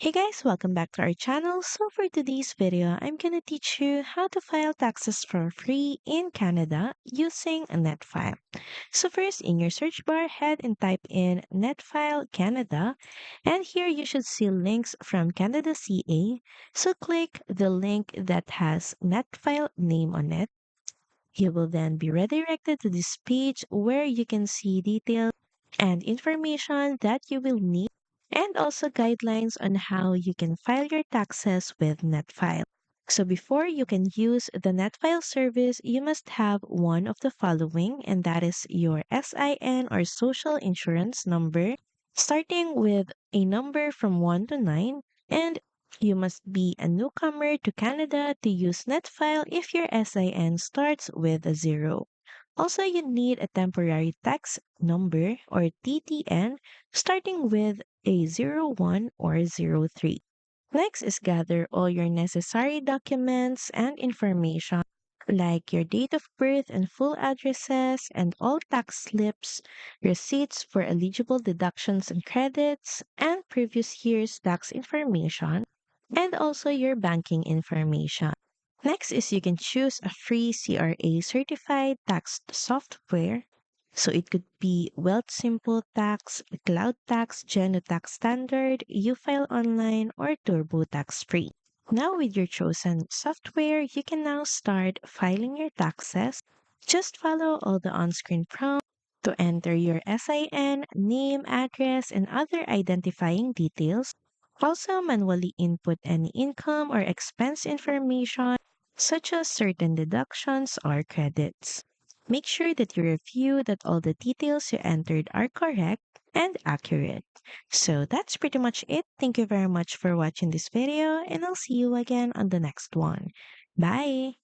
Hey guys, welcome back to our channel. So for today's video, I'm gonna teach you how to file taxes for free in Canada using a NETFILE. So first, in your search bar, head and type in NETFILE Canada, and here you should see links from Canada CA. So click the link that has NETFILE name on it. You will then be redirected to this page where you can see details and information that you will need, and also guidelines on how you can file your taxes with NetFile. So before you can use the NetFile service, you must have one of the following, and that is your SIN or social insurance number, starting with a number from 1 to 9, and you must be a newcomer to Canada to use NetFile if your SIN starts with a 0. Also, you need a temporary tax number or TTN starting with a 01 or 03. Next is gather all your necessary documents and information like your date of birth and full addresses and all tax slips, receipts for eligible deductions and credits, and previous year's tax information, and also your banking information. Next is you can choose a free CRA certified tax software. So it could be Wealth Simple Tax, Cloud Tax, GenoTax Standard, UFile Online, or TurboTax Free. Now with your chosen software, you can now start filing your taxes. Just follow all the on-screen prompts to enter your SIN, name, address, and other identifying details. Also, manually input any income or expense information, such as certain deductions or credits. Make sure that you review that all the details you entered are correct and accurate. So that's pretty much it. Thank you very much for watching this video, and I'll see you again on the next one. Bye!